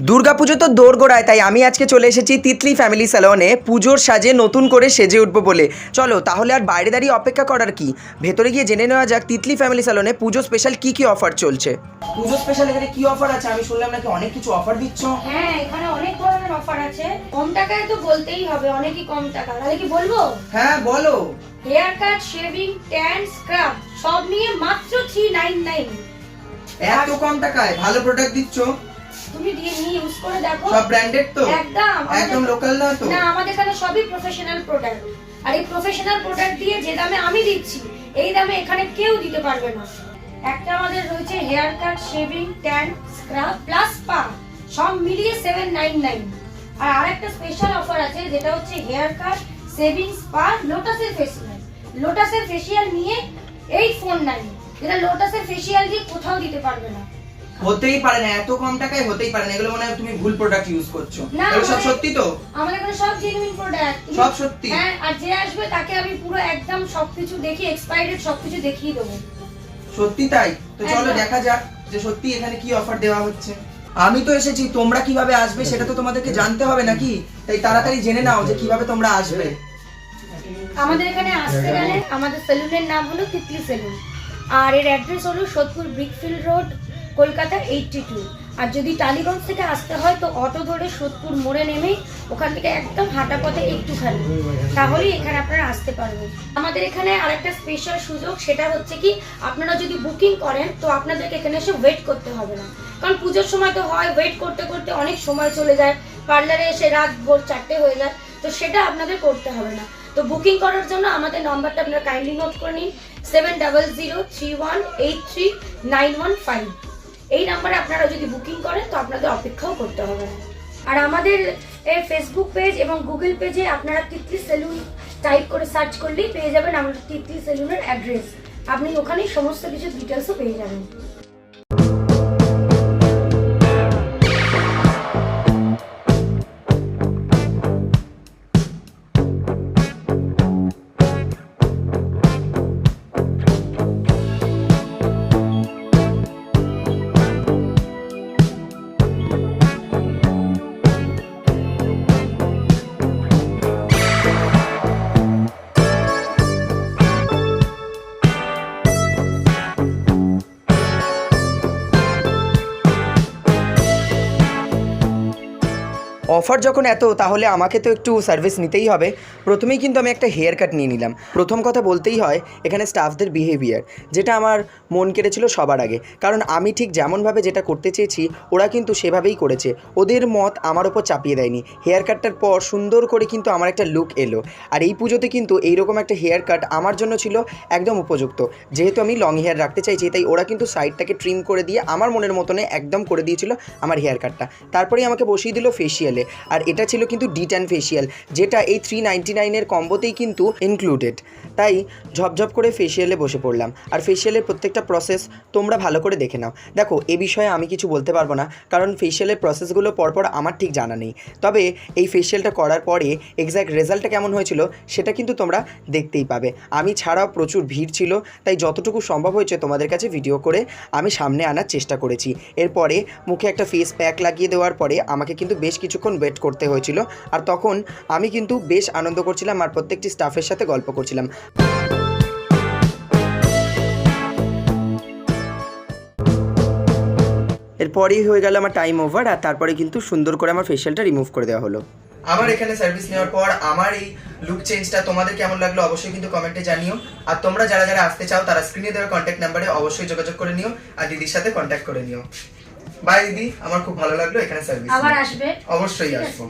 দুর্গাপুজো তো দোরগোড়ায়, তাই আমি আজকে চলে এসেছি তিতলি ফ্যামিলি স্যালনে পুজোর সাজে নতুন করে সেজে উঠবো বলে। চলো তাহলে আর বাইরে দাঁড়িয়ে অপেক্ষা করার কি, ভেতরে গিয়ে জেনে নেওয়া যাক তিতলি ফ্যামিলি স্যালনে পুজো স্পেশাল কি কি অফার চলছে। পুজো স্পেশাল এখানে কি অফার আছে? আমি শুনলাম নাকি অনেক কিছু অফার দিচ্ছ। হ্যাঁ, এখানে অনেক ধরনের অফার আছে। কম টাকায় তো বলতেই হবে, অনেকই কম টাকা। তাহলে কি বলবো? হ্যাঁ বলো। Hair cut, shaving, tan, scrub সব নিয়ে মাত্র 399। এত কম টাকায় ভালো প্রোডাক্ট দিচ্ছ? তুমি দিয়ে নিয়ে ইউজ করে দেখো। সব ব্র্যান্ডেড তো? একদম লোকাল না তো? না, আমাদের এখানে সবই প্রফেশনাল প্রোডাক্ট। আর এই প্রফেশনাল প্রোডাক্ট দিয়ে যে দামে আমি দিচ্ছি, এই দামে এখানে কেউ দিতে পারবে না। একটা আমাদের রয়েছে hair cut, shaving, tan, scrub plus spa, সব মিলিয়ে 799। আর আরেকটা স্পেশাল অফার আছে, যেটা হচ্ছে হেয়ার কাট, শেভিং, স্পা, লোটাসের ফেসিয়াল। লোটাসের ফেসিয়াল নিয়ে 849, যেটা লোটাসের ফেসিয়াল দিয়ে কোথাও দিতে পারবে না। হতেই পারে না, এত কম টাকায় হতেই পারে না। এগুলো মনে হয় তুমি ভুল প্রোডাক্ট ইউজ করছো। এগুলো সব সত্যি তো? আমাদের এখানে সব জেনুইন প্রোডাক্ট, সব সত্যি। হ্যাঁ, আর যে আসবে তাকে আমি পুরো একদম সবকিছু দেখিয়ে, এক্সপায়ার্ড সবকিছু দেখিয়ে দেবো। সত্যি তাই? তো চলো দেখা যাক যে সত্যি এখানে কি অফার দেওয়া হচ্ছে। আমি তো এসেছি, তোমরা কিভাবে আসবে সেটা তো তোমাদেরকে জানতে হবে নাকি? তাই তাড়াতাড়ি জেনে নাও যে কিভাবে তোমরা আসবে। আমাদের এখানে আসতে গেলে আমাদের সেলুনের নাম হলো তিতলি সেলুন, আর এর অ্যাড্রেস হলো সোদপুর ব্রিকফিল্ড রোড, কলকাতা 82। আর যদি টালিগঞ্জ থেকে আসতে হয় তো অটো ধরে সোদপুর মোড়ে নেমেই ওখান থেকে একদম হাঁটা পথে একটুখানি, তাহলেই এখানে আপনারা আসতে পারবেন। আমাদের এখানে আরেকটা স্পেশাল সুযোগ, সেটা হচ্ছে কি, আপনারা যদি বুকিং করেন তো আপনাদেরকে এখানে এসে ওয়েট করতে হবে না। কারণ পুজোর সময় তো হয়, ওয়েট করতে করতে অনেক সময় চলে যায়, পার্লারে এসে রাত ভোর 4টে হয়ে যায়, তো সেটা আপনাদের করতে হবে না। তো বুকিং করার জন্য আমাদের নাম্বারটা আপনারা কাইন্ডলি নোট করে নিন, 7003183915। এই নাম্বারে আপনারা যদি বুকিং করেন তো আপনাদের অপেক্ষাও করতে হবে না। আর আমাদের ফেসবুক পেজ এবং গুগল পেজে আপনারা তিতলি সেলুন টাইপ করে সার্চ করলেই পেয়ে যাবেন আমাদের তিতলি সেলুনের অ্যাড্রেস। আপনি ওখানেই সমস্ত কিছু ডিটেলসও পেয়ে যাবেন। অফার যখন এত, তাহলে আমাকে তো একটু সার্ভিস নিতেই হবে। প্রথমেই কিন্তু আমি একটা হেয়ার কাট নিয়ে নিলাম। প্রথম কথা বলতেই হয় এখানে স্টাফদের বিহেভিয়ার, যেটা আমার মন কেড়েছিল সবার আগে। কারণ আমি ঠিক যেমনভাবে যেটা করতে চেয়েছি ওরা কিন্তু সেভাবেই করেছে, ওদের মত আমার ওপর চাপিয়ে দেয়নি। হেয়ার কাটটার পর সুন্দর করে কিন্তু আমার একটা লুক এলো। আর এই পুজোতে কিন্তু এইরকম একটা হেয়ার কাট আমার জন্য ছিল একদম উপযুক্ত, যেহেতু আমি লং হেয়ার রাখতে চাইছি। তাই ওরা কিন্তু সাইডটাকে ট্রিম করে দিয়ে আমার মনের মতনে একদম করে দিয়েছিল আমার হেয়ার কাটটা। তারপরেই আমাকে বসিয়ে দিল ফেসিয়ালে। আর এটা ছিল কিন্তু ডিট্যান ফেসিয়াল, যেটা এই 399-এর কম্বোতেই কিন্তু ইনক্লুডেড। তাই ঝপঝপ করে ফেসিয়ালে বসে পড়লাম। আর ফেসিয়ালের প্রত্যেকটা প্রসেস তোমরা ভালো করে দেখে নাও। দেখো, এ বিষয়ে আমি কিছু বলতে পারবো না, কারণ ফেসিয়ালের প্রসেসগুলো পরপর আমার ঠিক জানা নেই। তবে এই ফেসিয়ালটা করার পরে এক্স্যাক্ট রেজাল্টটা কেমন হয়েছিল সেটা কিন্তু তোমরা দেখতেই পাবে। আমি ছাড়াও প্রচুর ভিড় ছিল, তাই যতটুকু সম্ভব হয়েছে তোমাদের কাছে ভিডিও করে আমি সামনে আনার চেষ্টা করেছি। এরপরে মুখে একটা ফেস প্যাক লাগিয়ে দেওয়ার পরে আমাকে কিন্তু বেশ কিছুক্ষণ ওয়েট করতে হয়েছিল। আর তখন আমি কিন্তু বেশ আনন্দ করছিলাম আর প্রত্যেকটি স্টাফের সাথে গল্প করছিলাম। এরপরেই হয়ে গেল আমার টাইম ওভার, আর তারপরে কিন্তু সুন্দর করে আমার ফেশিয়ালটা রিমুভ করে দেওয়া হলো। আমার এখানে সার্ভিস নেওয়ার পর আমার এই লুক চেঞ্জটা তোমাদের কেমন লাগলো অবশ্যই কিন্তু কমেন্টে জানিও। আর তোমরা যারা যারা আসতে চাও তারা স্ক্রিনে দেওয়া কন্ট্যাক্ট নাম্বারে অবশ্যই যোগাযোগ করে নিও আর দিদির সাথে কন্ট্যাক্ট করে নিও। বাই দিদি, আমার খুব ভালো লাগলো এখানে সার্ভিস। আবার আসবে? অবশ্যই আসবো।